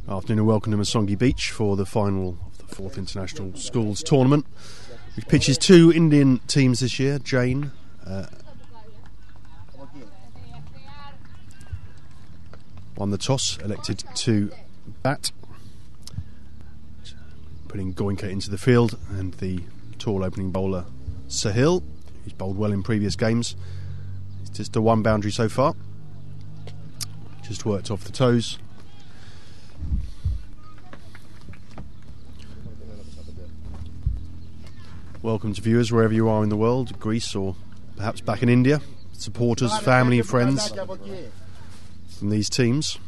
Afternoon and welcome to Masongi Beach for the final of the 4th International Schools Tournament, which pitches two Indian teams this year. Jain won the toss, elected to bat, putting Goenka into the field, and the tall opening bowler Sahil, who's bowled well in previous games. It's just a one boundary so far, just worked off the toes. Welcome to viewers wherever you are in the world, Greece or perhaps back in India, supporters, family, friends from these teams.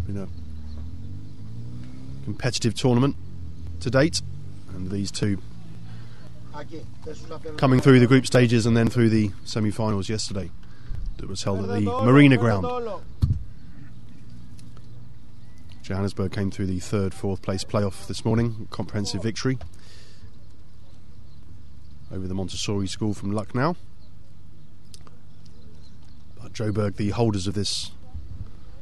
Been a competitive tournament to date, and these two coming through the group stages and then through the semi-finals yesterday that was held at the Marina Ground. Johannesburg came through the 3rd, 4th place playoff this morning, comprehensive victory over the Montessori School from Lucknow. But Joburg, the holders of this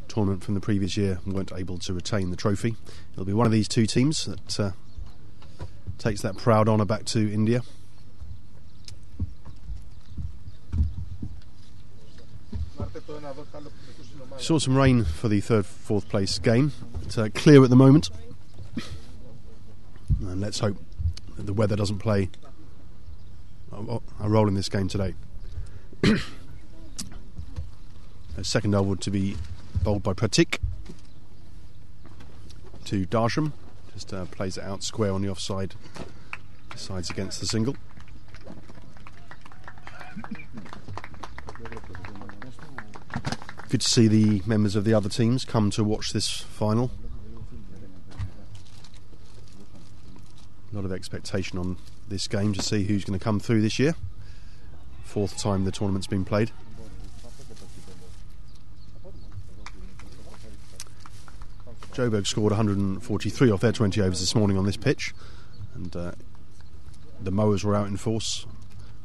tournament from the previous year, weren't able to retain the trophy. It'll be one of these two teams that takes that proud honour back to India. Saw some rain for the 3rd, 4th place game. It's clear at the moment, and let's hope that the weather doesn't play a role in this game today. A second over to be bowled by Pratik to Darsham. Just plays it out square on the offside, decides against the single. Good to see the members of the other teams come to watch this final. A lot of expectation on this game to see who's going to come through this year. 4th time the tournament's been played. Joburg scored 143 off their 20 overs this morning on this pitch, and the mowers were out in force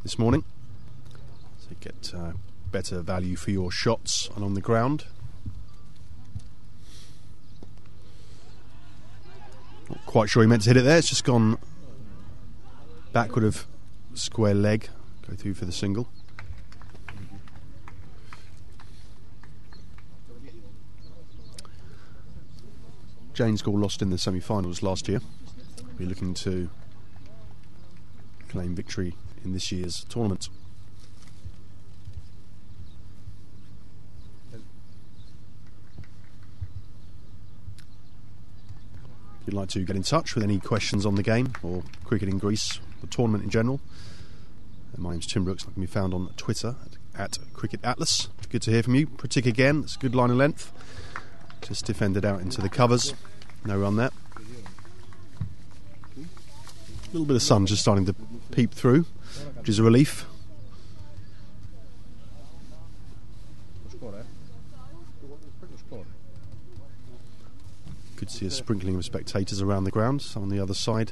this morning, so you get better value for your shots along the ground. Not quite sure he meant to hit it there. It's just gone backward of square leg, go through for the single. Jain School lost in the semi-finals last year. We're looking to claim victory in this year's tournament. If you'd like to get in touch with any questions on the game or cricket in Greece, the tournament in general, my name's Tim Brooks. I can be found on Twitter at Cricket Atlas. Good to hear from you. Pratik again, it's a good line of length. Just defended out into the covers. No run there. A little bit of sun just starting to peep through, which is a relief. Good to see a sprinkling of spectators around the ground. Some on the other side.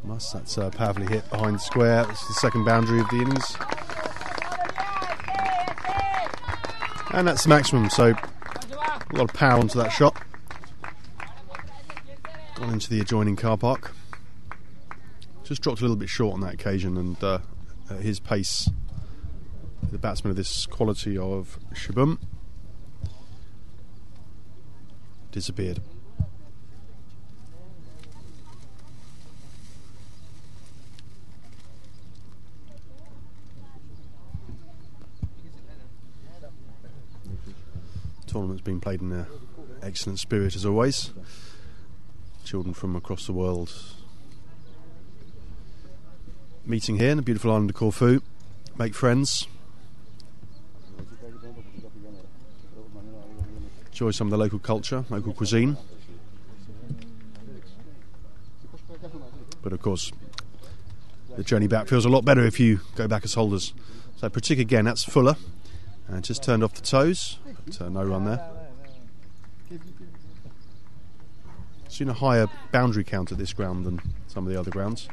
That's powerfully hit behind the square. It's the second boundary of the innings. And that's the maximum, so a lot of power onto that shot. Gone into the adjoining car park. Just dropped a little bit short on that occasion, and at his pace, the batsman of this quality of Shubham disappeared. Tournament's been played in an excellent spirit as always. Children from across the world meeting here in the beautiful island of Corfu, make friends, enjoy some of the local culture, local cuisine. But of course, the journey back feels a lot better if you go back as holders. So Pratik again, that's Fuller, and just turned off the toes, but no run there. Seen a higher boundary count at this ground than some of the other grounds,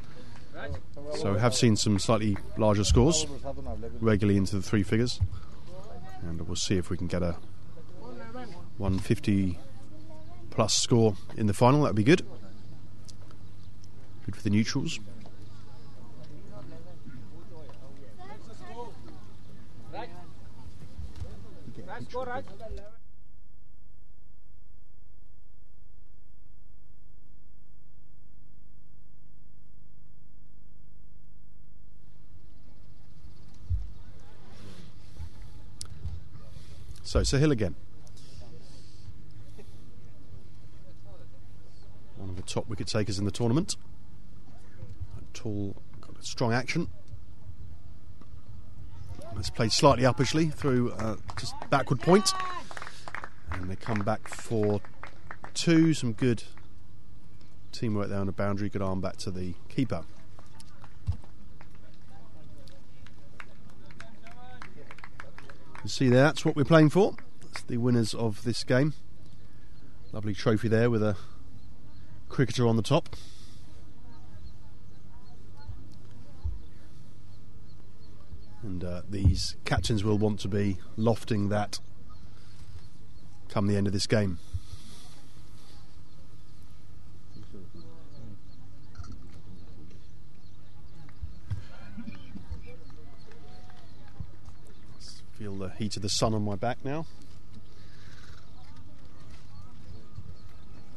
so we have seen some slightly larger scores, regularly into the 3 figures, and we'll see if we can get a 150 plus score in the final. That would be good. Good for the neutrals. So Sahil again. One of the top wicket takers in the tournament. Tall, got a strong action. It's played slightly uppishly through just backward point. And they come back for 2. Some good teamwork there on the boundary. Good arm back to the keeper. You see there, that's what we're playing for. That's the winners of this game. Lovely trophy there with a cricketer on the top. And these captains will want to be lofting that come the end of this game. Feel the heat of the sun on my back now.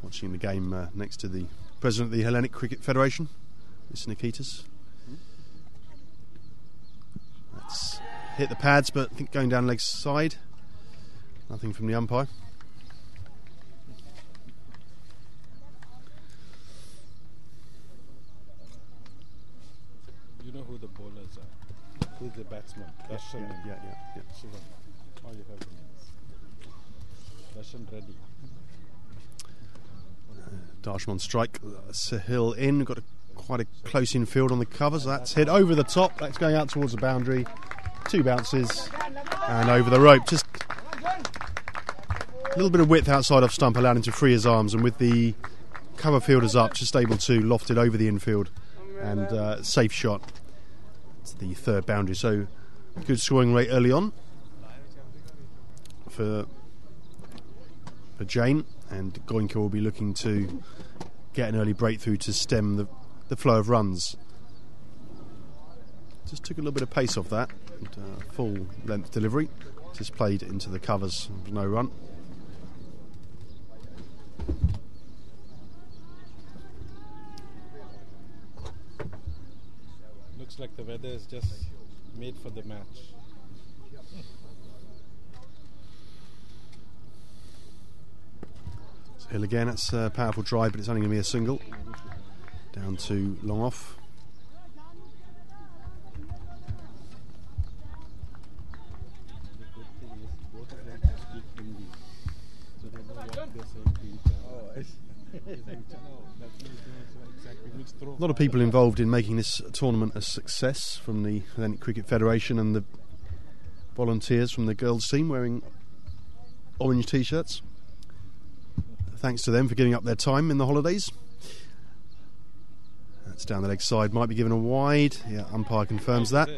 Watching the game next to the president of the Hellenic Cricket Federation, Mr. Nikitas. That's hit the pads, but I think going down leg side. Nothing from the umpire. You know who the bowlers are? Who's the batsman? Darshan. Yeah. Shivam. All you have names. Darshan Reddy. Darshan on strike. Sahil in. Got quite a close infield on the covers. That's hit over the top. That's going out towards the boundary. 2 bounces and over the rope. Just a little bit of width outside off stump allowed him to free his arms, and with the cover fielders up, just able to loft it over the infield and safe shot. It's the 3rd boundary. So good scoring rate early on for Jain, and Goenka will be looking to get an early breakthrough to stem the flow of runs. Just took a little bit of pace off that. And, full length delivery. Just played into the covers. No run. Looks like the weather is just made for the match. Hill again, that's a powerful drive, but it's only going to be a single. Down to long off. A lot of people involved in making this tournament a success, from the Hellenic Cricket Federation and the volunteers from the girls' team wearing orange t-shirts. Thanks to them for giving up their time in the holidays. That's down the leg side, might be given a wide. Yeah, umpire confirms that.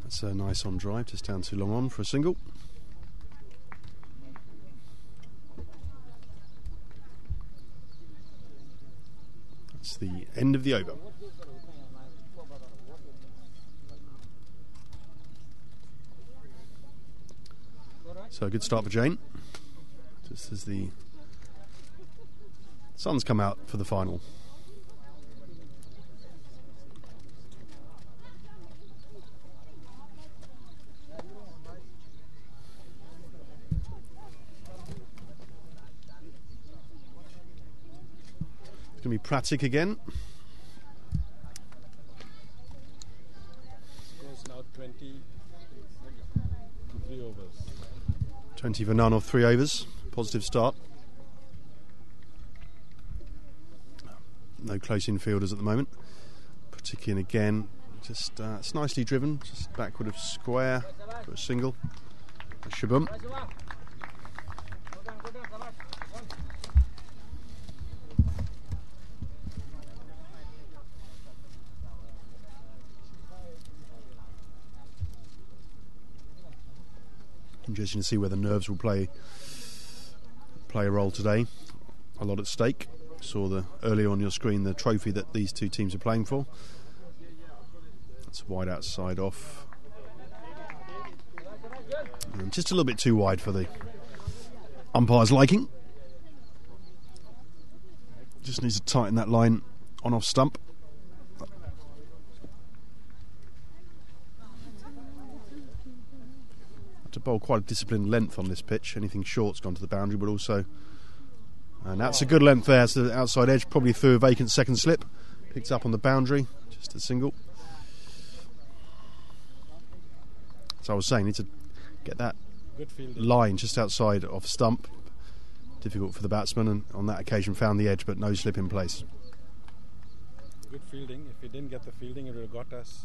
That's a nice on drive, just down too long on for a single. That's the end of the over. So a good start for Jain, just as the sun's come out for the final. It's going to be Pratik again. Scores now 20, 3 overs. 20 for none of 3 overs. Positive start. No close infielders at the moment. Pratik again. Just it's nicely driven. Just backward of square for a single. Shubham. Interesting to see where the nerves will play a role today. A lot at stake. Saw earlier on your screen the trophy that these two teams are playing for. That's wide outside off. And just a little bit too wide for the umpire's liking. Just needs to tighten that line on off stump. To bowl quite a disciplined length on this pitch. Anything short's gone to the boundary, but also, and that's a good length there. So the outside edge, probably through a vacant second slip, picked up on the boundary, just a single. So I was saying, need to get that line just outside off stump. Difficult for the batsman, and on that occasion found the edge, but no slip in place. Good fielding. If he didn't get the fielding, it would have got us.